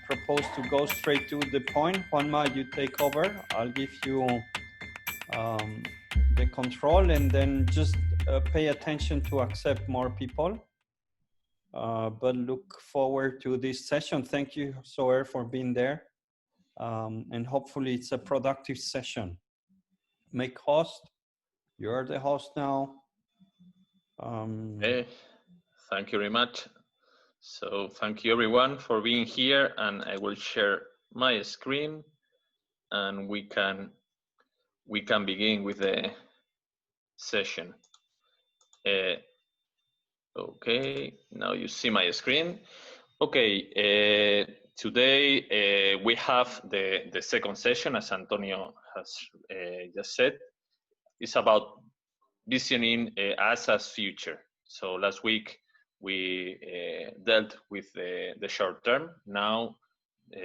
propose to go straight to the point. Juanma, you take over. I'll give you the control, and then just pay attention to accept more people. But look forward to this session. Thank you, Zoe, for being there. And hopefully it's a productive session. Make host. You're the host now. Hey, thank you very much. So thank you everyone for being here, and I will share my screen, and we can begin with the session. Okay, now you see my screen. Okay, today we have the second session, as Antonio has just said. It's about visioning AASA's future. So last week we dealt with the short term. Now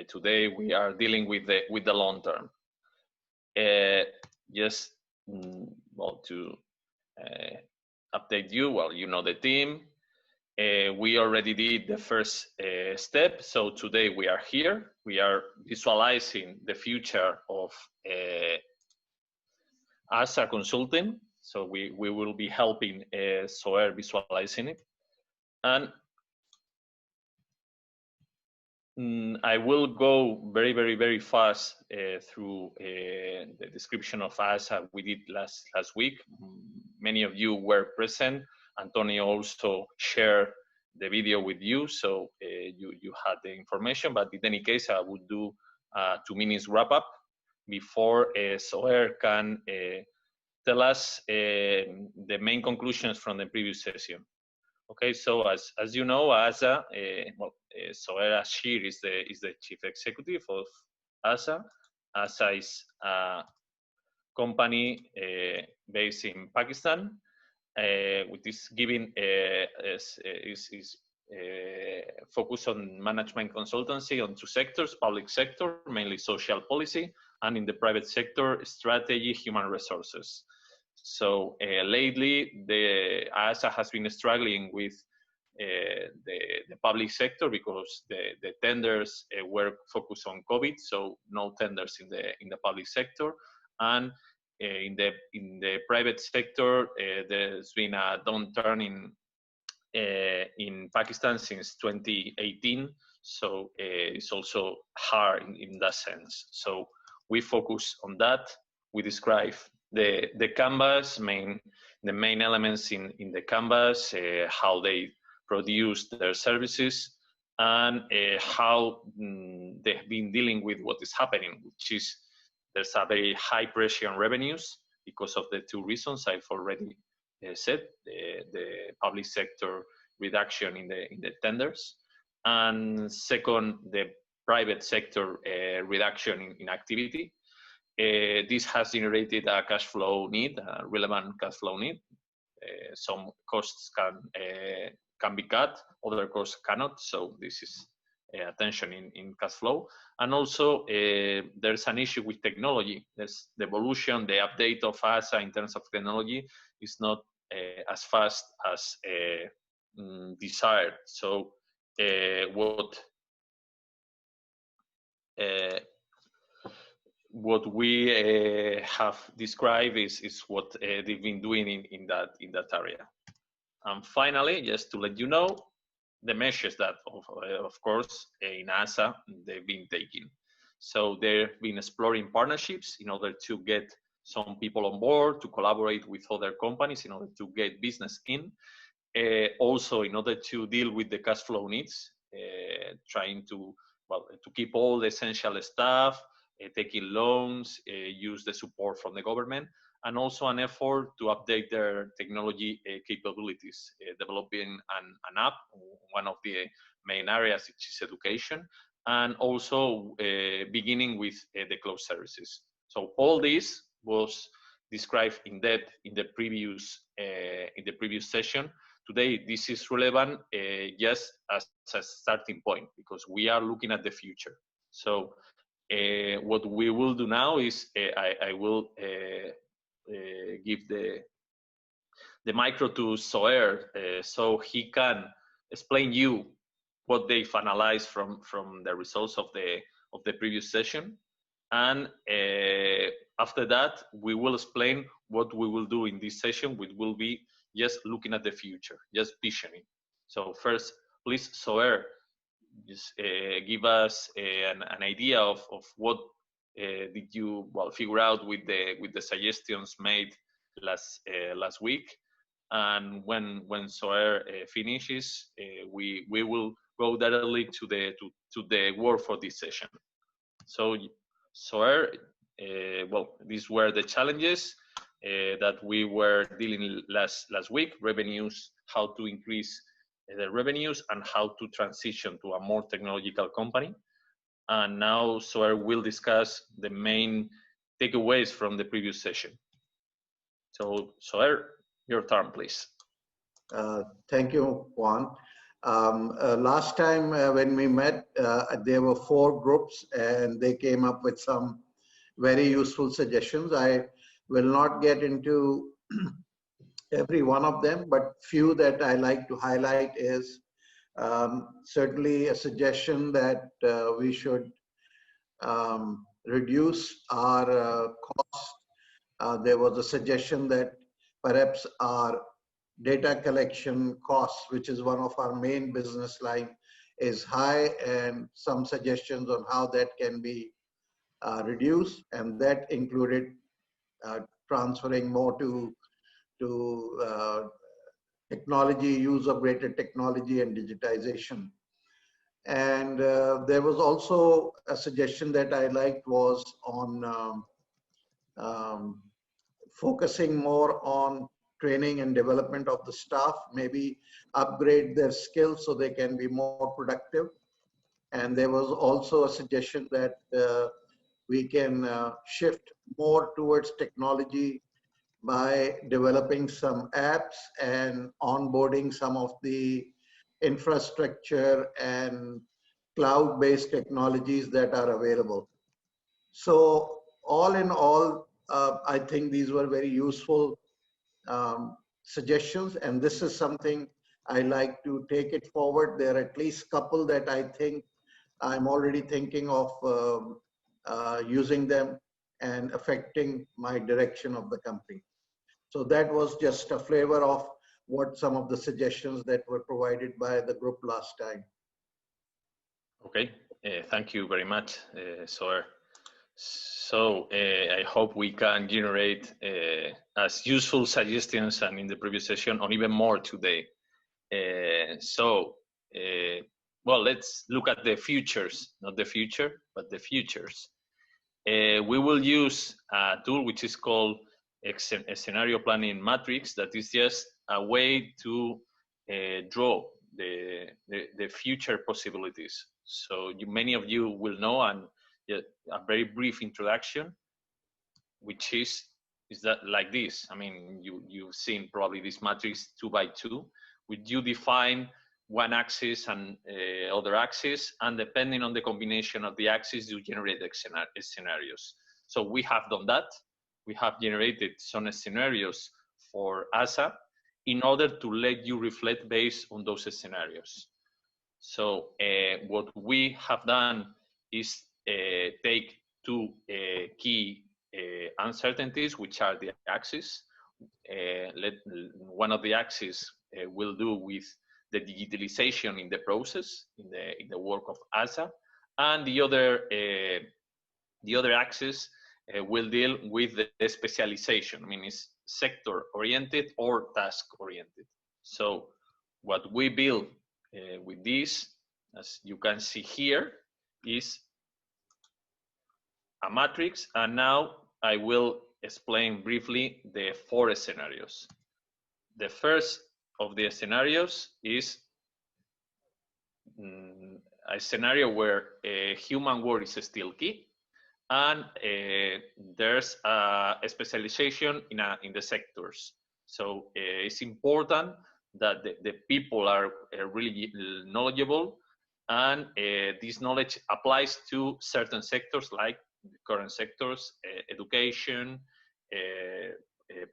today we are dealing with the long term. Just well, to update you, well, you know the team. We already did the first step. So today we are here. We are visualizing the future of AASA consulting. So we will be helping Zoe visualizing it. And I will go very fast through the description of AASA we did last week. Many of you were present. Antonio also shared the video with you, so you had the information. But in any case, I would do a 2 minutes wrap up before Zoe can tell us the main conclusions from the previous session. Okay, so as you know, AASA, Zoe Ashir is the chief executive of AASA. AASA is a company based in Pakistan, which is giving is focus on management consultancy on 2 sectors: public sector, mainly social policy, and in the private sector, strategy, human resources. So lately, the AASA has been struggling with the public sector because the tenders were focused on COVID, so no tenders in the public sector, and in the private sector, there's been a downturn in Pakistan since 2018. So it's also hard in that sense. So we focus on that. We describe the canvas, the main elements in the canvas, how they produce their services, and how they've been dealing with what is happening, which is there's a very high pressure on revenues because of the 2 reasons I've already said: the public sector reduction in the tenders, and second, the private sector reduction in activity. This has generated a cash flow need, a relevant cash flow need. Some costs can be cut, other costs cannot. So this is attention in cash flow. And also there's an issue with technology. There's the evolution, the update of AASA in terms of technology is not as fast as desired. So what we have described is what they've been doing in that area. And finally, just to let you know, the measures that, of course, in AASA they've been taking. So they've been exploring partnerships in order to get some people on board, to collaborate with other companies in order to get business in. Also, in order to deal with the cash flow needs, trying to keep all the essential stuff, taking loans, use the support from the government, and also an effort to update their technology capabilities, developing an app, one of the main areas, which is education, and also beginning with the cloud services. So all this was described in depth in the previous session. Today, this is relevant just as a starting point because we are looking at the future. So what we will do now is I will give the micro to Zoe so he can explain you what they've analyzed from the results of the previous session. And after that, we will explain what we will do in this session, which will be just looking at the future, just visioning. So first, please, Soer, just give us an idea of what did you figure out with the suggestions made last week. And when Soer finishes, we will go directly to the work for this session. So Soer, these were the challenges that we were dealing last week: revenues, how to increase the revenues, and how to transition to a more technological company. And now Soer will discuss the main takeaways from the previous session. So Soer, your turn, please. Thank you, Juan. Last time when we met, there were 4 groups and they came up with some very useful suggestions. I will not get into every one of them, but few that I like to highlight is certainly a suggestion that we should reduce our costs. There was a suggestion that perhaps our data collection costs, which is one of our main business line, is high, and some suggestions on how that can be reduced, and that included transferring more to technology, use of greater technology and digitization. And there was also a suggestion that I liked was on focusing more on training and development of the staff, maybe upgrade their skills so they can be more productive. And there was also a suggestion that we can shift more towards technology by developing some apps and onboarding some of the infrastructure and cloud-based technologies that are available. So all in all, I think these were very useful suggestions, and this is something I like to take it forward. There are at least a couple that I think I'm already thinking of using them and affecting my direction of the company. So that was just a flavor of what some of the suggestions that were provided by the group last time. Okay, thank you very much, Soer. So I hope we can generate as useful suggestions and in the previous session, or even more today. Well, let's look at the futures, not the future, but the futures. We will use a tool which is called a scenario planning matrix. That is just a way to draw the future possibilities. So many of you will know, and a very brief introduction, which is that like this. I mean, you've seen probably this matrix 2 by 2, which you define one axis and other axis, and depending on the combination of the axes, you generate scenarios. So we have done that. We have generated some scenarios for AASA in order to let you reflect based on those scenarios. So what we have done is take 2 key uncertainties, which are the axes. One of the axes will do with the digitalization in the process, in the work of AASA, and the other axis will deal with the specialization. I mean, it's sector-oriented or task-oriented. So what we build with this, as you can see here, is a matrix, and now I will explain briefly the 4 scenarios. The first of the scenarios is a scenario where human work is still key, and there's a specialization in the sectors. So it's important that the people are really knowledgeable, and this knowledge applies to certain sectors like the current sectors, education,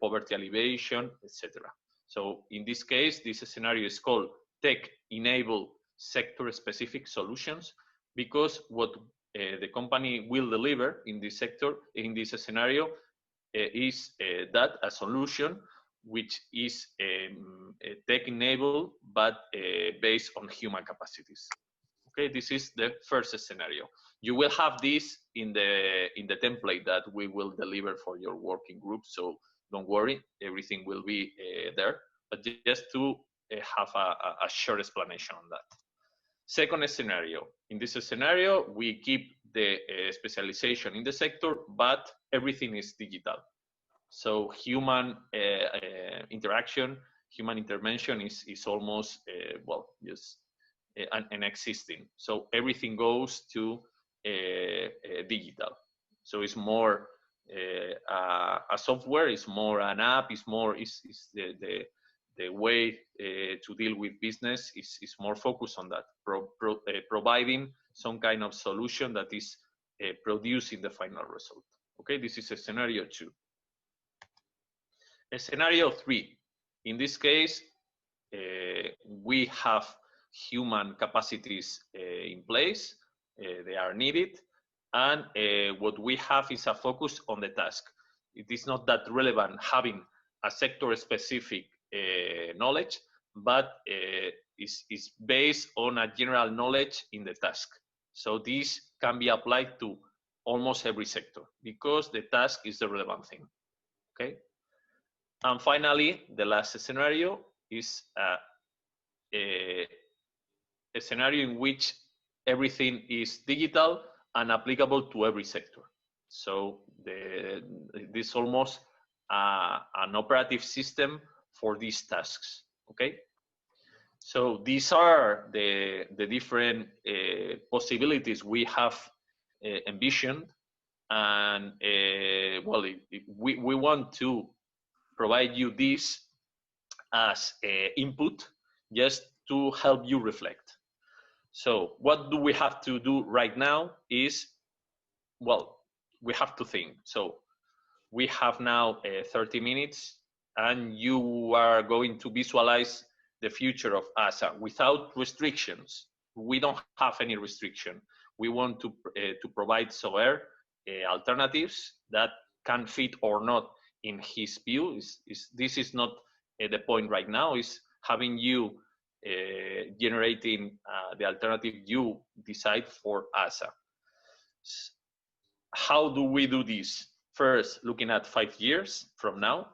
poverty alleviation, etc. So in this case, this scenario is called tech-enabled sector-specific solutions, because what the company will deliver in this sector, in this scenario, is that a solution which is tech-enabled but based on human capacities. Okay, this is the first scenario. You will have this in the template that we will deliver for your working group, so don't worry, everything will be there. But just to have a short explanation on that. Second scenario. In this scenario, we keep the specialization in the sector, but everything is digital. So human interaction, human intervention is almost, well, just an existing. So everything goes to digital. So it's more a software, it's more an app, it's more, is the way to deal with business is more focused on that, providing some kind of solution that is producing the final result. Okay, this is a scenario 2. A scenario 3. In this case, we have human capacities in place, they are needed, and what we have is a focus on the task. It is not that relevant having a sector-specific knowledge, but is based on a general knowledge in the task. So this can be applied to almost every sector because the task is the relevant thing. Okay. And finally, the last scenario is a scenario in which everything is digital and applicable to every sector. So this almost an operative system for these tasks. Okay. So these are the different possibilities we have envisioned, and well, we want to provide you this as input just to help you reflect. So what do we have to do right now is, well, we have to think. So we have now 30 minutes and you are going to visualize the future of AASA without restrictions. We don't have any restriction. We want to provide Soler alternatives that can fit or not in his view. This is not the point right now, is having you generating the alternative you decide for AASA. How do we do this? First, looking at 5 years from now,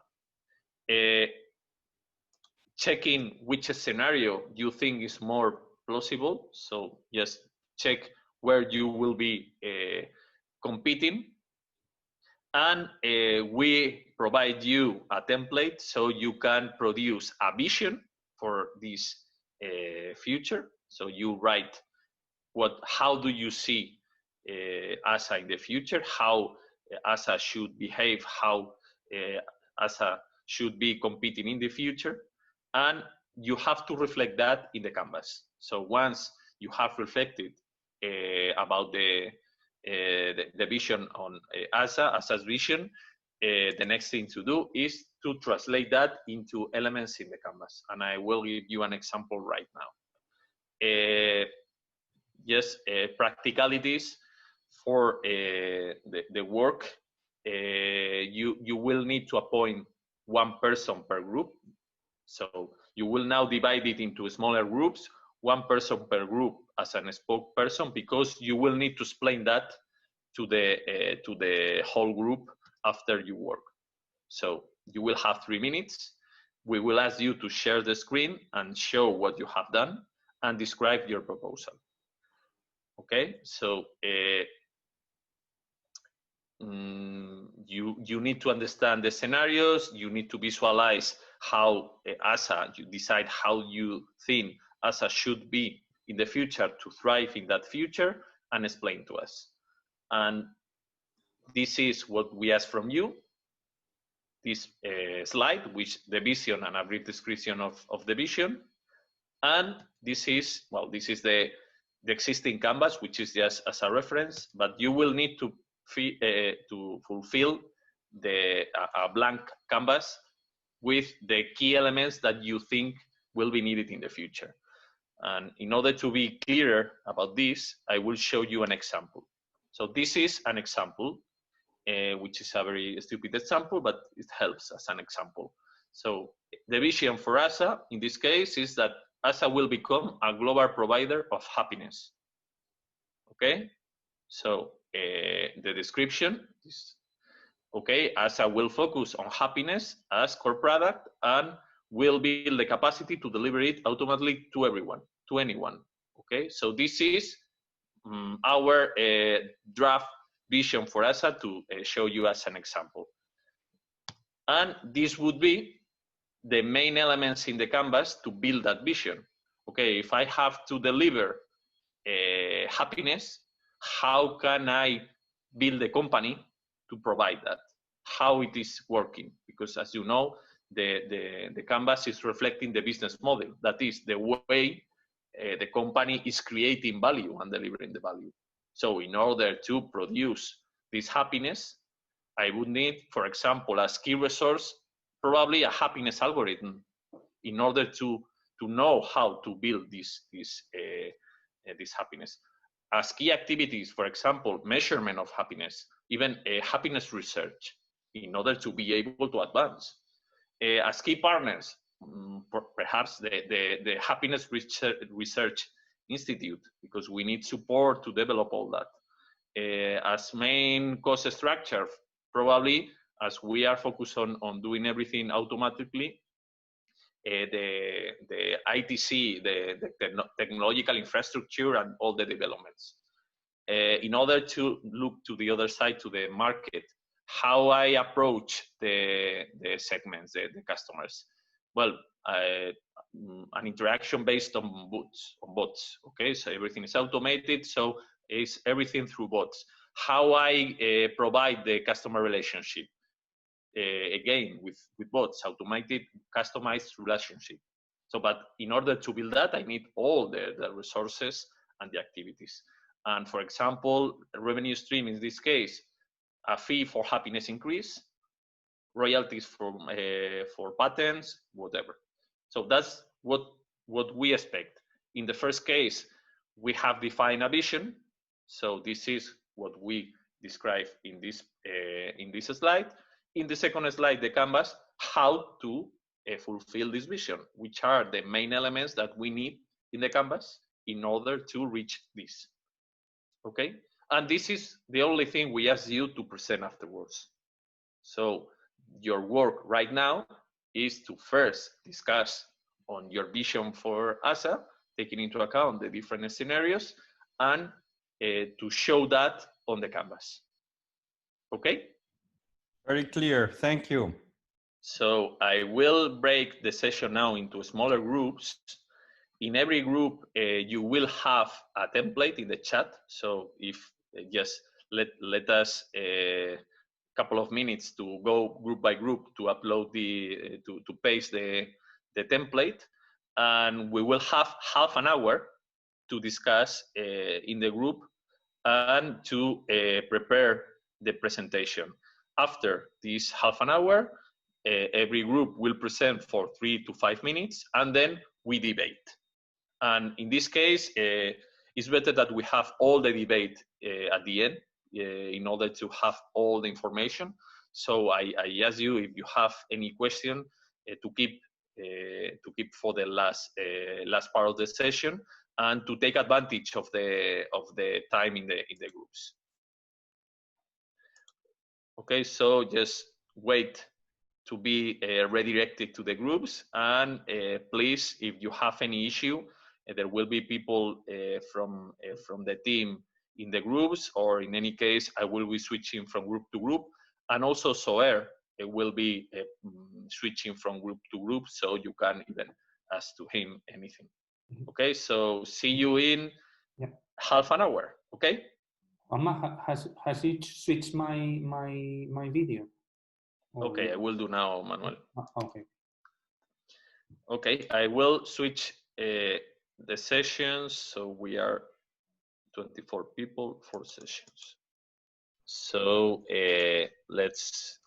checking which scenario you think is more plausible. So just check where you will be competing. And we provide you a template so you can produce a vision for this future. So you write how do you see AASA in the future, how AASA should behave, how AASA should be competing in the future, and you have to reflect that in the canvas. So once you have reflected about the vision on AASA's vision, the next thing to do is to translate that into elements in the canvas. And I will give you an example right now. Just practicalities for the work. You will need to appoint one person per group. So you will now divide it into smaller groups, one person per group as an spokesperson, because you will need to explain that to the whole group after you work. So you will have 3 minutes. We will ask you to share the screen and show what you have done and describe your proposal. Okay, so you need to understand the scenarios. You need to visualize how AASA, you decide how you think AASA should be in the future to thrive in that future, and explain to us. And this is what we ask from you. This slide, which the vision and a brief description of the vision. And this is, well, this is the existing canvas, which is just as a reference, but you will need to fulfill a blank canvas with the key elements that you think will be needed in the future. And in order to be clearer about this, I will show you an example. So this is an example, which is a very stupid example, but it helps as an example. So the vision for AASA in this case is that AASA will become a global provider of happiness. Okay, so the description is, okay, AASA will focus on happiness as core product and will build the capacity to deliver it automatically to everyone, to anyone. Okay, so this is our draft vision for AASA to show you as an example. And this would be the main elements in the canvas to build that vision. Okay, if I have to deliver happiness, how can I build a company to provide that? How it is working? Because as you know, the canvas is reflecting the business model. That is the way the company is creating value and delivering the value. So in order to produce this happiness, I would need, for example, as key resource, probably a happiness algorithm in order to know how to build this happiness. As key activities, for example, measurement of happiness, even happiness research, in order to be able to advance. As key partners, perhaps the Happiness Research Institute, because we need support to develop all that. As main cost structure, probably as we are focused on doing everything automatically, the ITC, the technological infrastructure and all the developments. In order to look to the other side, to the market, how I approach the segments, the customers. Well, an interaction based on bots, okay? So everything is automated, so it's everything through bots. How I provide the customer relationship? Again, with bots, automated, customized relationship. So, but in order to build that, I need all the resources and the activities. And for example, a revenue stream in this case, a fee for happiness increase, royalties for patents, whatever. So that's what we expect. In the first case, we have defined a vision. So this is what we describe in this slide. In the second slide, the canvas, how to fulfill this vision, which are the main elements that we need in the canvas in order to reach this. Okay, and this is the only thing we ask you to present afterwards. So your work right now is to first discuss on your vision for AASA, taking into account the different scenarios, and to show that on the canvas. Okay? Very clear, thank you. So I will break the session now into smaller groups. In every group, you will have a template in the chat. So if just let us a couple of minutes to go group by group to upload to paste the template, and we will have half an hour to discuss in the group and to prepare the presentation. After this half an hour, every group will present for 3 to 5 minutes, and then we debate. And in this case, it's better that we have all the debate at the end in order to have all the information. So I ask you, if you have any question, to keep for the last part of the session, and to take advantage of the time in the groups. Okay, so just wait to be redirected to the groups, and please, if you have any issue, there will be people from the team in the groups, or in any case, I will be switching from group to group, and also Soer will be switching from group to group, so you can even ask to him anything. Okay, so see you in half an hour. Okay. Has it switched my video? Okay, I will do now, Manuel. Okay. Okay, I will switch the sessions. So we are 24 people, 4 sessions. So let's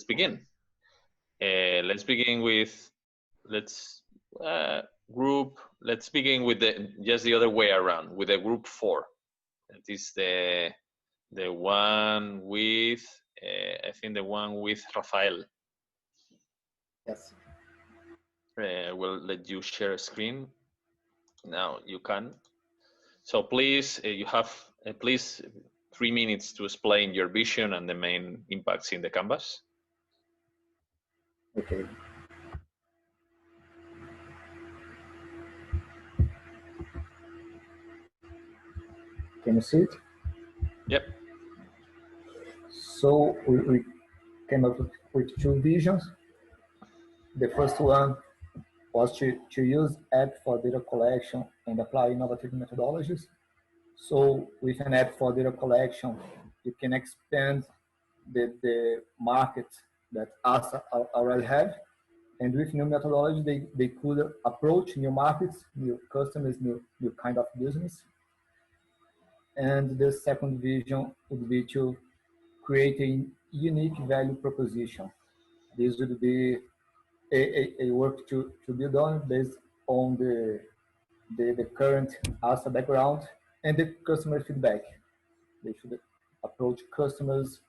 begin. Let's begin with group, let's begin with just the other way around, with the group 4. That is the one with, I think the one with Rafael. Yes. We'll let you share a screen. Now you can. So please, you have please 3 minutes to explain your vision and the main impacts in the canvas. Okay. Can you see it? Yep. So we came up with 2 visions. The first one was to use app for data collection and apply innovative methodologies. So with an app for data collection, you can expand the market that AASA already have. And with new methodology, they could approach new markets, new customers, new kind of business. And the second vision would be to create a unique value proposition. This would be a work to be done based on the current ASA background and the customer feedback. They should approach customers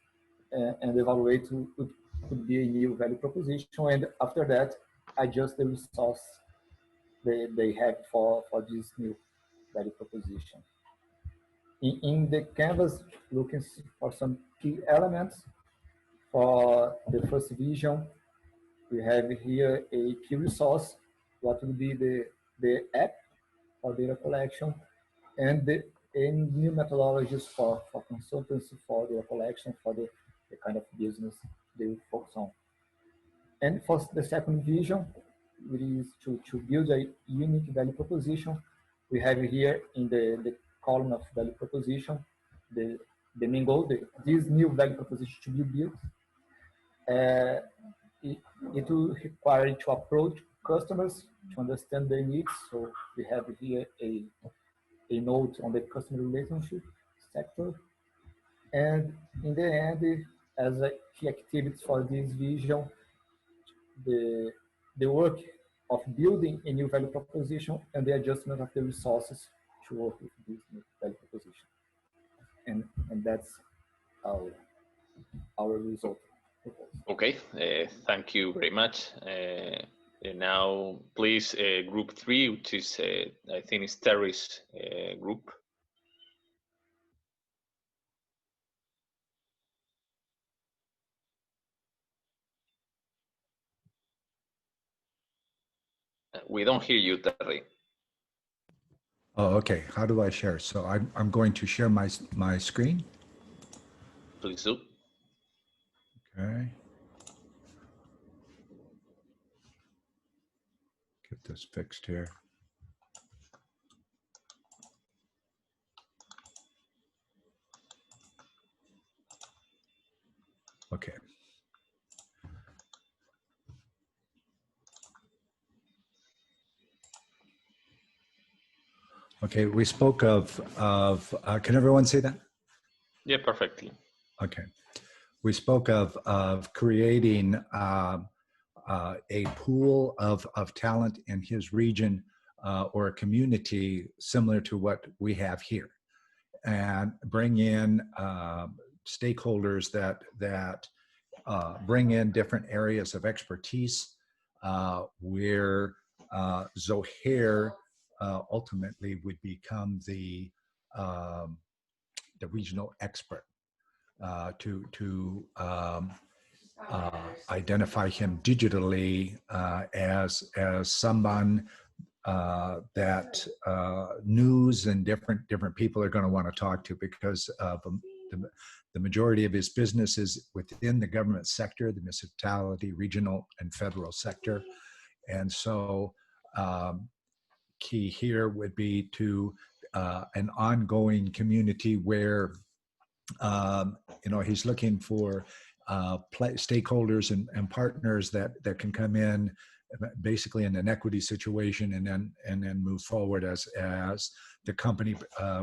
and evaluate what could be a new value proposition, and after that, adjust the resource they have for this new value proposition. In the canvas, looking for some key elements. For the first vision, we have here a key resource, what will be the app for data collection, and new methodologies for consultancy, for data collection, for the kind of business they will focus on. And for the second vision, it is to build a unique value proposition. We have here in the column of value proposition, the main goal, this new value proposition to be built. It will require to approach customers to understand their needs. So we have here a note on the customer relationship sector. And in the end, as a key activities for this vision, the work of building a new value proposition and the adjustment of the resources to work with this new value proposition. And that's our result. Okay, thank you very much. Now, please, group 3, which is, I think it's Terry's group. We don't hear you, Terry. Oh, okay. How do I share? So I'm going to share my screen. Please do. Okay. Get this fixed here. Okay. Okay, we spoke of can everyone see that? Yeah, perfectly. Okay. We spoke of creating a pool of talent in his region or a community similar to what we have here, and bring in stakeholders that bring in different areas of expertise where Zohair ultimately would become the regional expert to identify him digitally as someone that news and different people are going to want to talk to, because of the majority of his business is within the government sector, the municipality, regional, and federal sector. And so key here would be to an ongoing community where he's looking for stakeholders and partners that can come in basically in an equity situation and then move forward as the company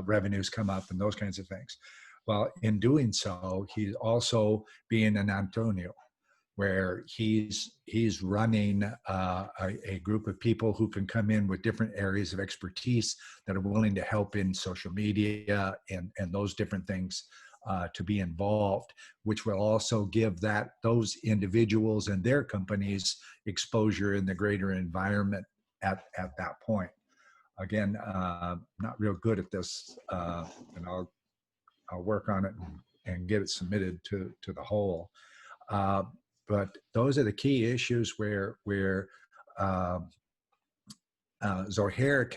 revenues come up and those kinds of things. Well, in doing so, he's also being an Antonio. where he's running a group of people who can come in with different areas of expertise that are willing to help in social media and those different things to be involved, which will also give those individuals and their companies exposure in the greater environment at that point. Again, not real good at this, and I'll work on it and get it submitted to the whole. But those are the key issues where Zohair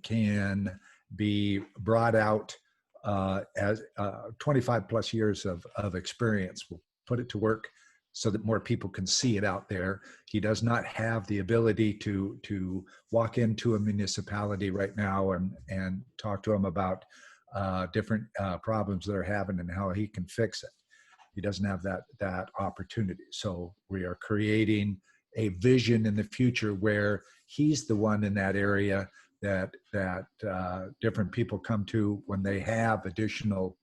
can be brought out as 25 plus years of experience. We'll put it to work so that more people can see it out there. He does not have the ability to walk into a municipality right now and talk to them about different problems they're having and how he can fix it. He doesn't have that opportunity. So we are creating a vision in the future where he's the one in that area that different people come to when they have additional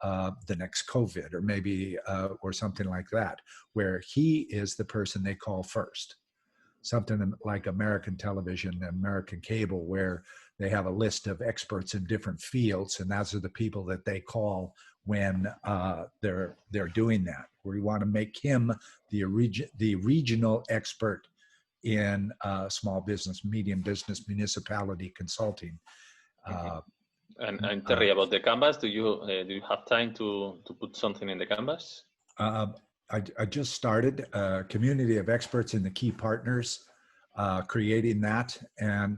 the next COVID or maybe or something like that, where he is the person they call first. Something like American television, American cable, where they have a list of experts in different fields, and those are the people that they call when they're doing that. We want to make him the regional expert in small business, medium business, municipality consulting. And Terry, about the canvas, do you have time to put something in the canvas? I just started a community of experts in the key partners, creating that, and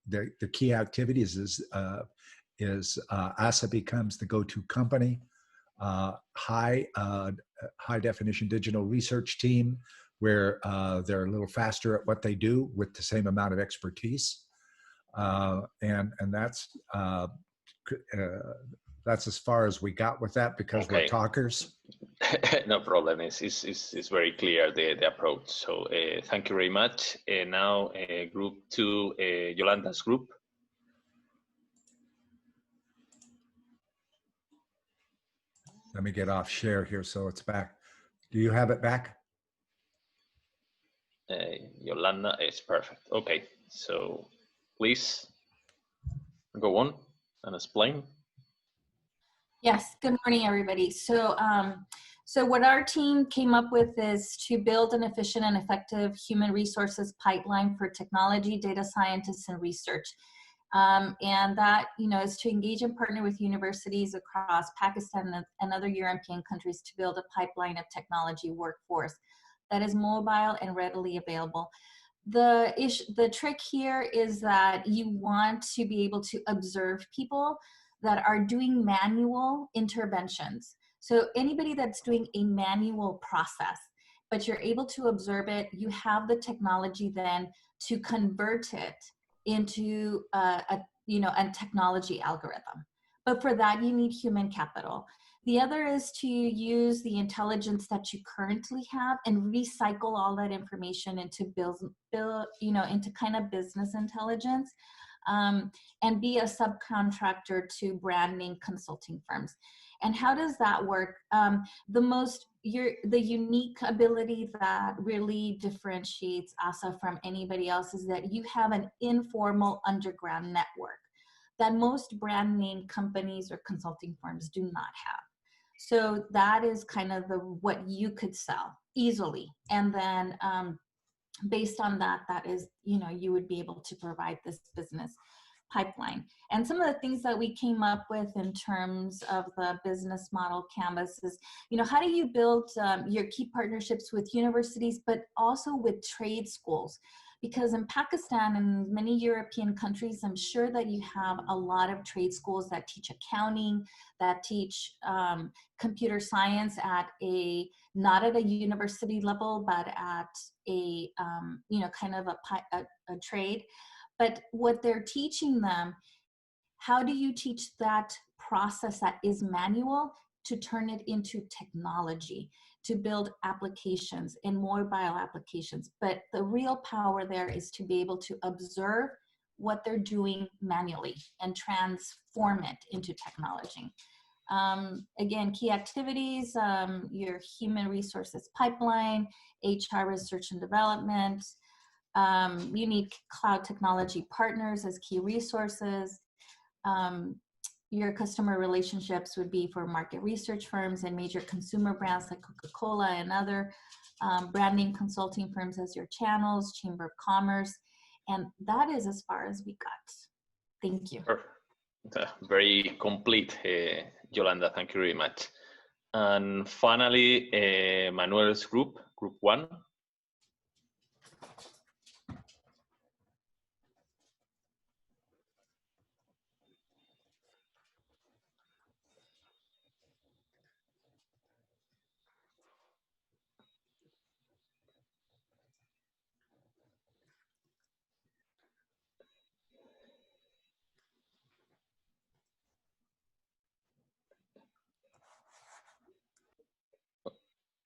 the key activities is AASA becomes the go-to company, high definition digital research team, where they're a little faster at what they do with the same amount of expertise, and that's as far as we got with that because we're talkers. No problem. It's very clear the approach. So thank you very much. Now group 2, Yolanda's group. Let me get off share here so it's back. Do you have it back? Yolanda is perfect. Okay, so please go on and explain. Yes, good morning, everybody. So, so what our team came up with is to build an efficient and effective human resources pipeline for technology, data scientists, and research. And that, is to engage and partner with universities across Pakistan and other European countries to build a pipeline of technology workforce that is mobile and readily available. The trick here is that you want to be able to observe people that are doing manual interventions. So anybody that's doing a manual process, but you're able to observe it, you have the technology then to convert it into a technology algorithm. But for that, you need human capital. The other is to use the intelligence that you currently have and recycle all that information into into kind of business intelligence, and be a subcontractor to branding consulting firms. And how does that work? The unique ability that really differentiates AASA from anybody else is that you have an informal underground network that most brand name companies or consulting firms do not have. So that is kind of what you could sell easily. And then based on that is, you would be able to provide this business pipeline. And some of the things that we came up with in terms of the business model canvas is, how do you build your key partnerships with universities, but also with trade schools? Because in Pakistan and many European countries, I'm sure that you have a lot of trade schools that teach accounting, that teach computer science not at a university level, but at a, kind of a trade. But what they're teaching them, how do you teach that process that is manual to turn it into technology, to build applications and mobile applications? But the real power there is to be able to observe what they're doing manually and transform it into technology. Again, key activities, your human resources pipeline, HR research and development. You need cloud technology partners as key resources. Your customer relationships would be for market research firms and major consumer brands like Coca-Cola and other branding consulting firms as your channels, Chamber of Commerce. And that is as far as we got. Thank you. Very complete, Yolanda. Thank you very much. And finally, Manuel's group 1.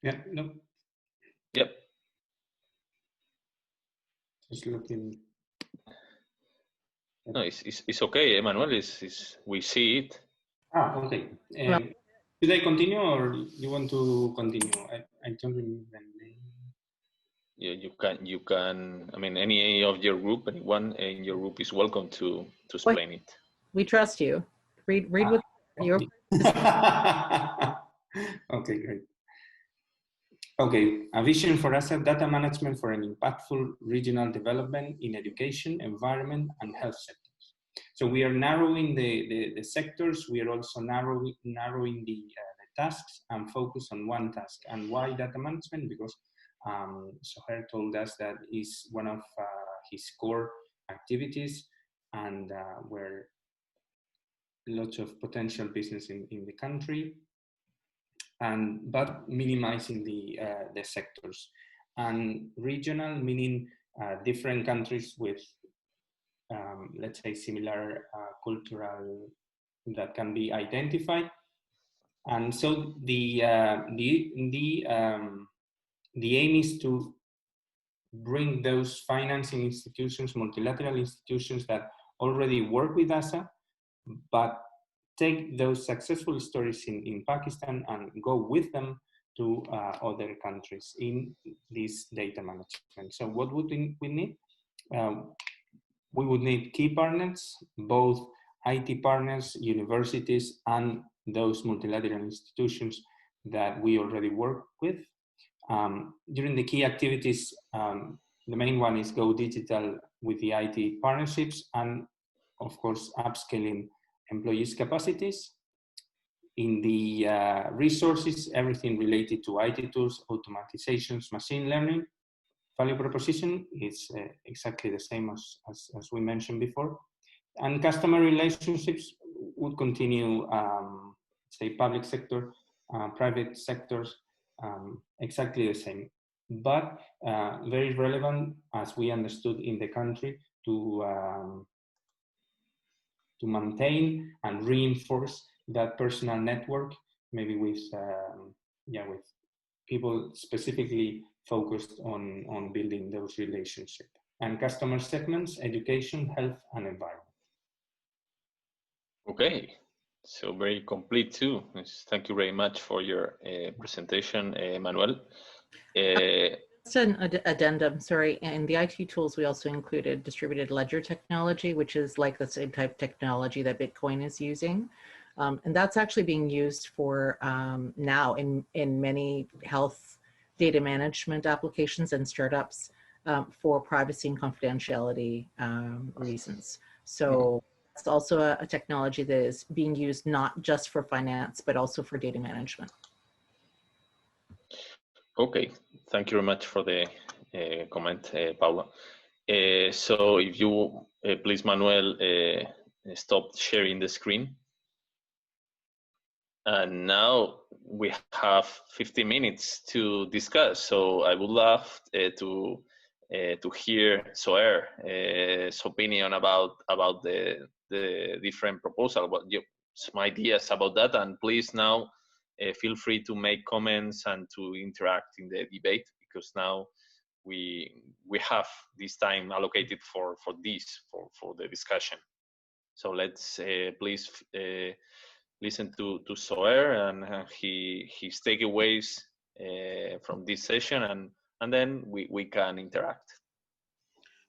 Yeah, no, Yep. just looking. No, it's okay, Manuel. We see it. Ah, okay. Should I continue or you want to continue? I don't remember the name. Yeah, you can. I mean, any of your group, anyone in your group is welcome to explain it. We trust you. Read what your. Okay, great. Okay, a vision for asset data management for an impactful regional development in education, environment, and health sectors. So we are narrowing the sectors. We are also narrowing the tasks and focus on one task. And why data management? Because Soher told us that is one of his core activities and where lots of potential business in the country. But minimizing the sectors, and regional meaning different countries with let's say similar cultural that can be identified, and so the aim is to bring those financing institutions, multilateral institutions that already work with AASA, but take those successful stories in Pakistan and go with them to other countries in this data management. So what would we need? We would need key partners, both IT partners, universities, and those multilateral institutions that we already work with. During the key activities, the main one is go digital with the IT partnerships and, of course, upscaling employees' capacities. In the resources, everything related to IT tools, automatizations, machine learning. Value proposition is exactly the same as we mentioned before. And customer relationships would continue, say, public sector, private sectors, exactly the same. But very relevant, as we understood in the country, to maintain and reinforce that personal network, maybe with with people specifically focused on building those relationships. And customer segments, education, health, and environment. Okay, so very complete too. Thank you very much for your presentation, Manuel. Just an addendum, sorry. In the IT tools, we also included distributed ledger technology, which is like the same type of technology that Bitcoin is using. And that's actually being used for now in many health data management applications and startups for privacy and confidentiality reasons. So it's also a technology that is being used not just for finance, but also for data management. Okay, thank you very much for the comment, Paula. So if you please, Manuel, stop sharing the screen. And now we have 50 minutes to discuss. So I would love to hear Soher's opinion about the different proposal, some ideas about that. And please now feel free to make comments and to interact in the debate, because now we have this time allocated for the discussion. So let's please listen to Soer and his takeaways from this session, and then we can interact.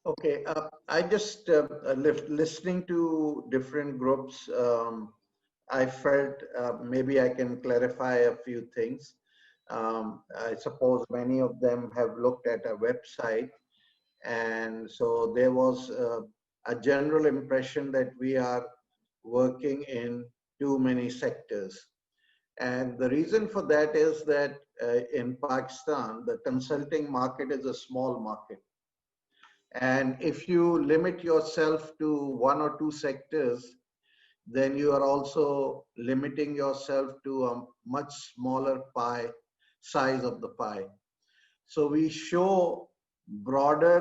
Okay, I just listening to different groups. I felt maybe I can clarify a few things. I suppose many of them have looked at a website, and so there was a general impression that we are working in too many sectors. And the reason for that is that in Pakistan, the consulting market is a small market. And if you limit yourself to one or two sectors, then you are also limiting yourself to a much smaller pie, size of the pie. So we show broader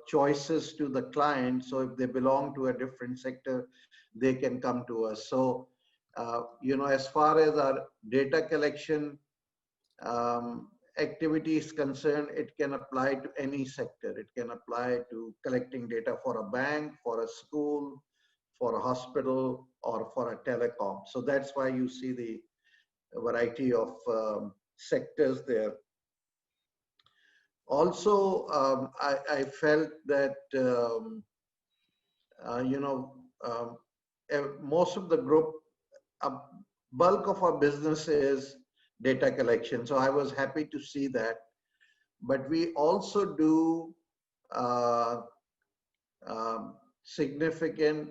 choices to the client. So if they belong to a different sector, they can come to us. So, you know, as far as our data collection activity is concerned, it can apply to any sector. It can apply to collecting data for a bank, for a school, for a hospital, or for a telecom. So that's why you see the variety of sectors there. Also, I felt that, you know, most of the group, bulk of our business is data collection. So I was happy to see that. But we also do significant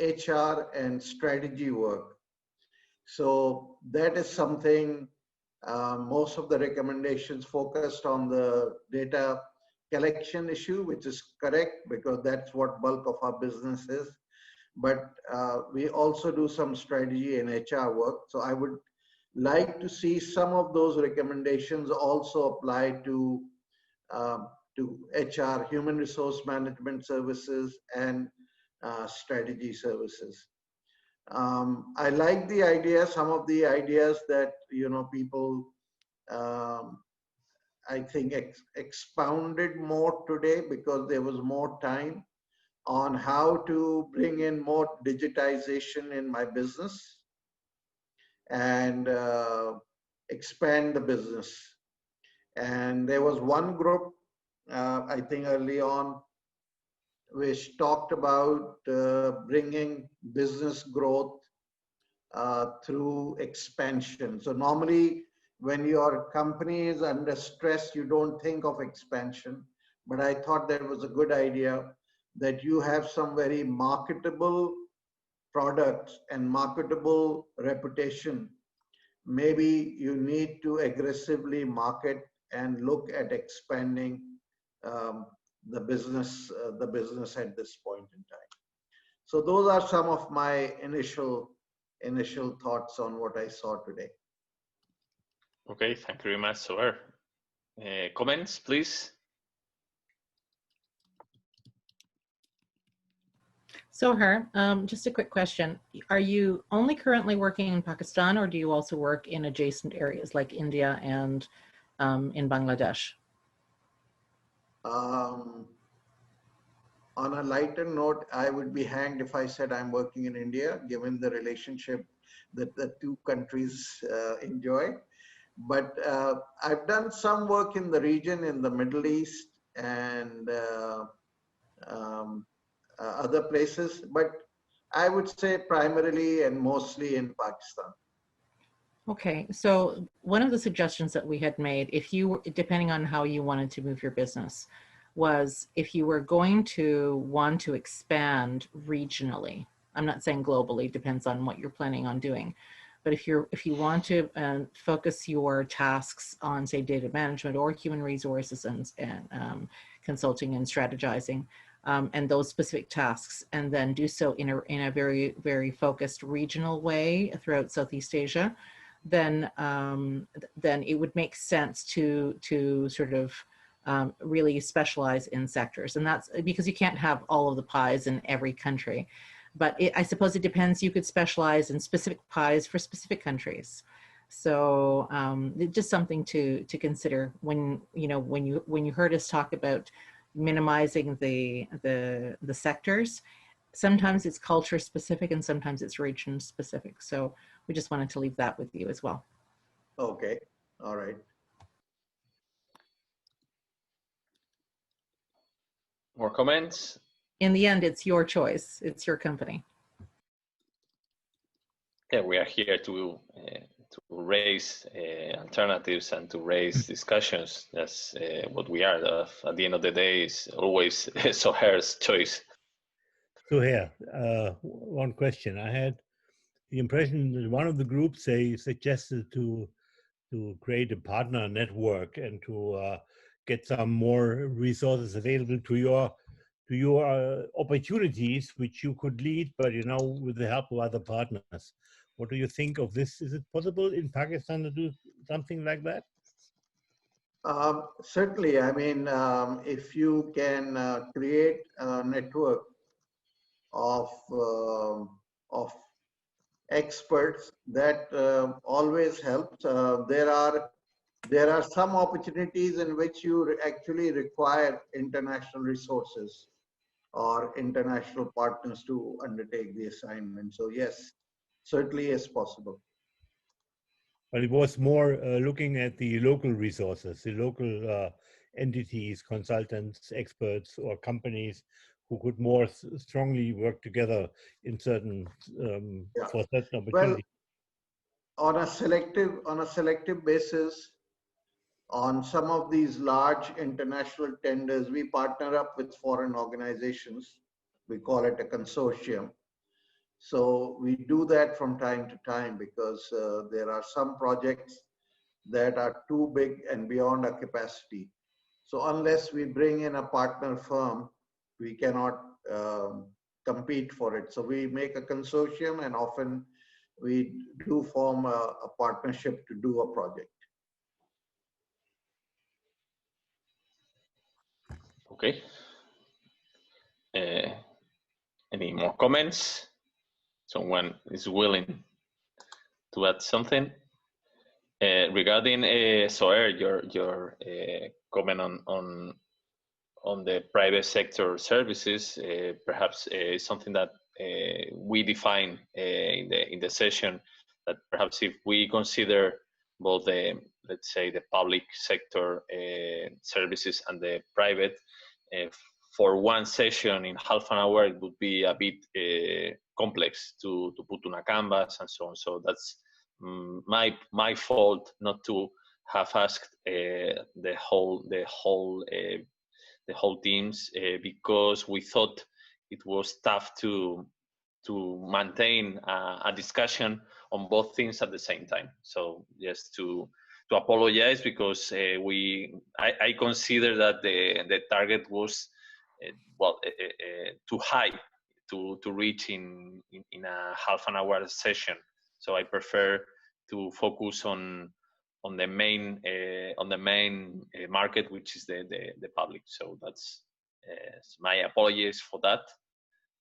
HR and strategy work. So that is something, most of the recommendations focused on the data collection issue, which is correct because that's what bulk of our business is. But we also do some strategy and HR work. So I would like to see some of those recommendations also apply to HR, human resource management services, and strategy services. I like the idea, some of the ideas that, you know, people, I think, expounded more today because there was more time on how to bring in more digitization in my business and expand the business. And there was one group, I think early on, which talked about bringing business growth through expansion. So normally when your company is under stress, you don't think of expansion, but I thought that was a good idea that you have some very marketable products and marketable reputation. Maybe you need to aggressively market and look at expanding the business at this point in time. So those are some of my initial thoughts on what I saw today. Okay, thank you very much, Soer. Comments, please. Soher, just a quick question. Are you only currently working in Pakistan, or do you also work in adjacent areas like India and in Bangladesh? On a lighter note, I would be hanged if I said I'm working in India, given the relationship that the two countries enjoy. But I've done some work in the region, in the Middle East and other places, but I would say primarily and mostly in Pakistan. Okay, so one of the suggestions that we had made, if you, depending on how you wanted to move your business, was if you were going to want to expand regionally, I'm not saying globally, depends on what you're planning on doing, but if you want to focus your tasks on, say, data management or human resources and consulting and strategizing, and those specific tasks, and then do so in a very, very focused regional way throughout Southeast Asia, then it would make sense to sort of really specialize in sectors. And that's because you can't have all of the pies in every country. But I suppose it depends. You could specialize in specific pies for specific countries. So just something to consider when you heard us talk about minimizing the sectors. sometimes it's culture specific and sometimes it's region specific. So we just wanted to leave that with you as well. Okay, all right. More comments? In the end, it's your choice. It's your company. Yeah, we are here to raise alternatives and to raise discussions. That's what we are. At the end of the day, is always Sohair's choice. So here, one question. I had the impression that one of the groups, they suggested to create a partner network and to get some more resources available to your opportunities, which you could lead, but with the help of other partners. What do you think of this? Is it possible in Pakistan to do something like that? Certainly. I mean, if you can create a network of experts, that always helps. There are some opportunities in which you actually require international resources or international partners to undertake the assignment. So yes, certainly is possible. But it was more looking at the local resources, the local entities, consultants, experts, or companies who could more strongly work together in certain for certain opportunities. Well, on a selective basis, on some of these large international tenders, we partner up with foreign organizations. We call it a consortium. So we do that from time to time because there are some projects that are too big and beyond our capacity. So unless we bring in a partner firm, we cannot compete for it. So we make a consortium, and often we do form a partnership to do a project. Okay. Any more comments? Someone is willing to add something regarding Sohair, your comment on the private sector services, perhaps something that we define in the session, that perhaps if we consider both the, let's say, the public sector services and the private, for one session in half an hour, it would be a bit complex to put on a canvas and so on. So that's my fault not to have asked the whole teams because we thought it was tough to maintain a discussion on both things at the same time. So just to apologize, because I consider that the target was too high to reach in a half an hour session. So I prefer to focus on the main market, which is the public. So that's my apologies for that.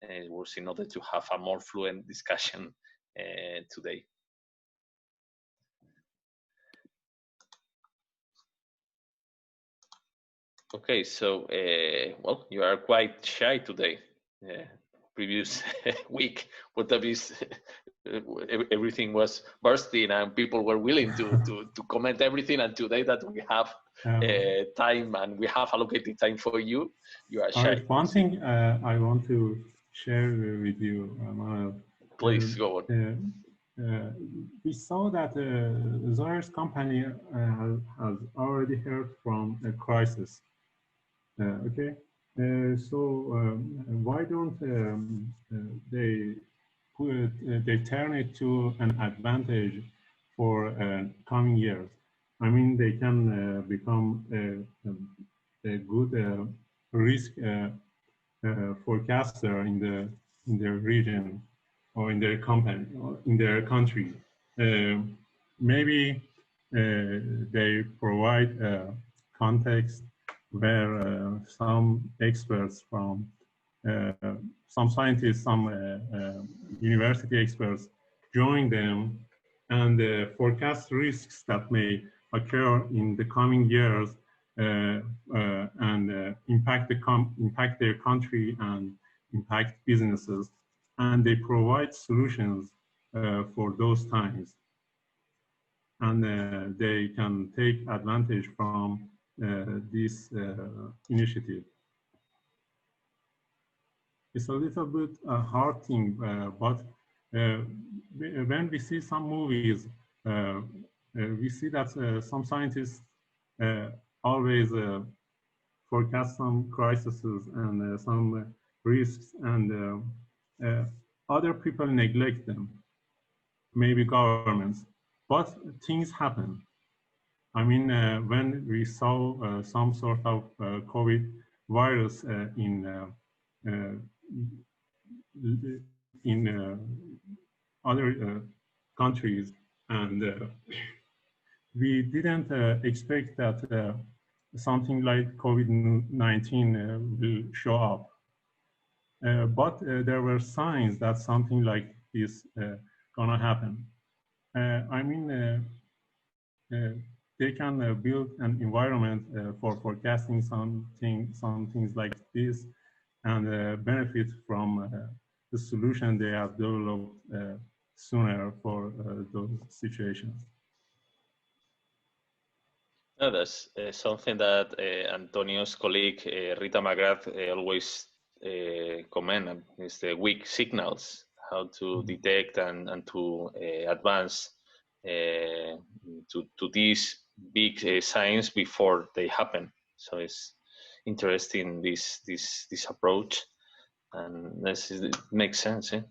It was in order to have a more fluent discussion today. Okay, so well, you are quite shy today. Previous week, everything was bursting and people were willing to comment everything. And today that we have time and we have allocated time for you, you are shy. One thing I want to share with you, Manuel. Please go on. We saw that Zohar's company has already heard from a crisis. Okay, so why don't they turn it to an advantage for coming years? I mean, they can become a good risk forecaster in their region or in their company or in their country. Maybe they provide context where some experts from some scientists, some university experts join them and forecast risks that may occur in the coming years and impact their country and impact businesses, and they provide solutions for those times. And they can take advantage from this initiative. It's a little bit hard thing, but when we see some movies, we see that some scientists always forecast some crises and some risks, and other people neglect them, maybe governments, but things happen. I mean, when we saw some sort of COVID virus in other countries, and we didn't expect that something like COVID-19 will show up. But there were signs that something like this gonna happen. I mean, they can build an environment for forecasting some things like this, and benefit from the solution they have developed sooner for those situations. No, that's something that Antonio's colleague Rita McGrath always comment is the weak signals, how to detect and to advance to these big signs before they happen. So it's interesting this approach, and it makes sense. Eh?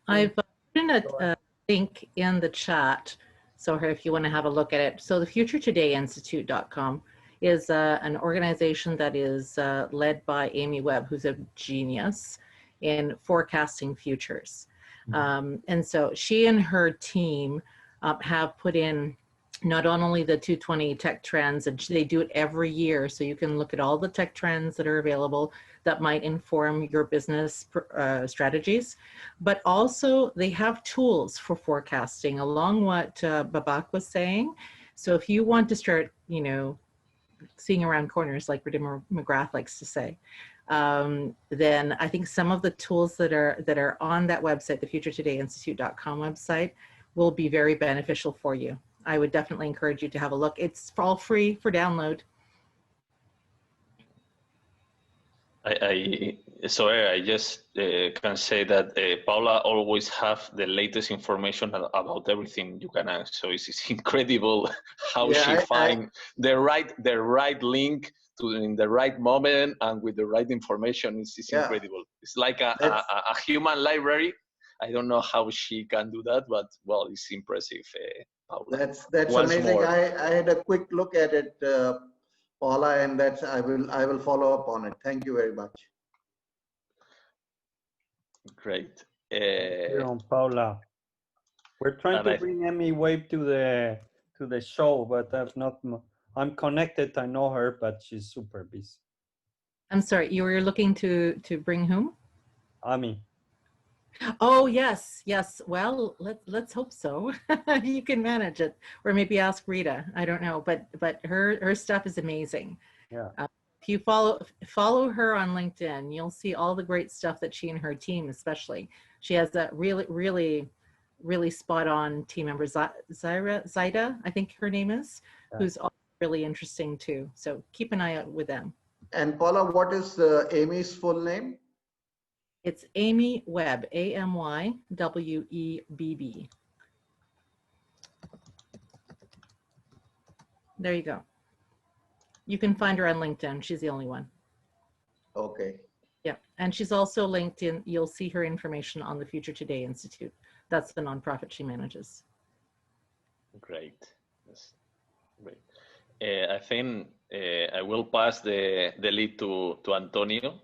I've put in a link in the chat, so if you want to have a look at it. So the futuretodayinstitute.com is an organization that is led by Amy Webb, who's a genius in forecasting futures. And so she and her team have put in not only the 220 tech trends, and they do it every year, so you can look at all the tech trends that are available that might inform your business strategies, but also they have tools for forecasting along what Babak was saying. So if you want to start, you know, seeing around corners, like Rita McGrath likes to say, then I think some of the tools that are on that website, the futuretodayinstitute.com website, will be very beneficial for you. I would definitely encourage you to have a look. It's all free for download. I just can say that Paula always have the latest information about everything you can ask. So it's incredible how she find the right link to in the right moment and with the right information. It's incredible. It's like a human library. I don't know how she can do that, but well, it's impressive. Paula. That's amazing. I had a quick look at it, Paula, and that's I will follow up on it. Thank you very much. Great. Paula. We're trying to bring Amy Webb to the show, but I've not. I'm connected. I know her, but she's super busy. I'm sorry. You were looking to bring whom? Amy. Oh yes. Well, let's hope so. You can manage it, or maybe ask Rita. I don't know, but her stuff is amazing. Yeah. If you follow her on LinkedIn, you'll see all the great stuff that she and her team, especially. She has that really spot on team member, Zaida, I think her name is, who's really interesting too. So keep an eye out with them. And Paula, what is Amy's full name? It's Amy Webb, AMYWEBB. There you go. You can find her on LinkedIn. She's the only one. Okay. Yeah, and she's also linked in. You'll see her information on the Future Today Institute. That's the nonprofit she manages. Great. That's great. I think I will pass the lead to Antonio,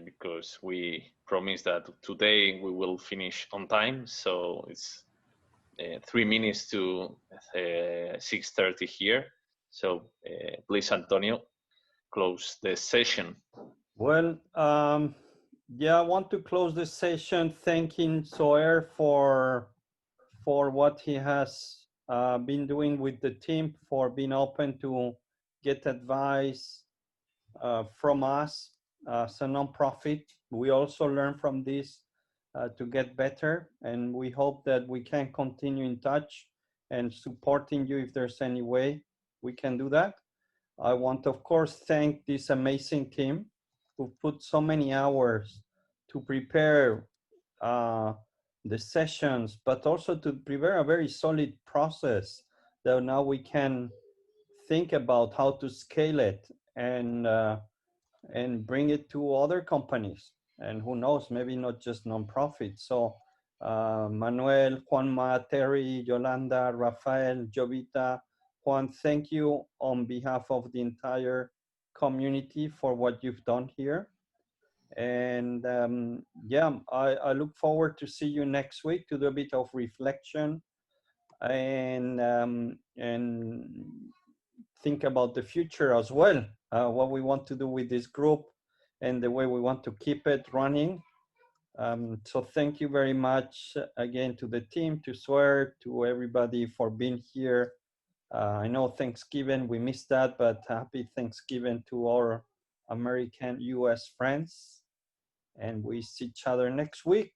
because we promised that today we will finish on time. So it's 3 minutes to 6:30 here. So please, Antonio, close the session. Well, yeah, I want to close this session thanking Zoher for what he has been doing with the team, for being open to get advice from us as a nonprofit. We also learn from this to get better, and we hope that we can continue in touch and supporting you if there's any way we can do that. I want, of course, thank this amazing team who put so many hours to prepare the sessions, but also to prepare a very solid process that now we can think about how to scale it and bring it to other companies. And who knows, maybe not just nonprofits. So Manuel, Juanma, Terry, Yolanda, Rafael, Jovita, Juan, thank you on behalf of the entire community for what you've done here. And yeah, I look forward to see you next week to do a bit of reflection and think about the future as well, what we want to do with this group and the way we want to keep it running. So thank you very much again to the team, to Swear, to everybody for being here. I know Thanksgiving, we missed that, but happy Thanksgiving to our American US friends. And we see each other next week.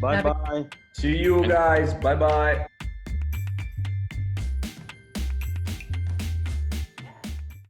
Bye-bye. See you guys. Bye-bye.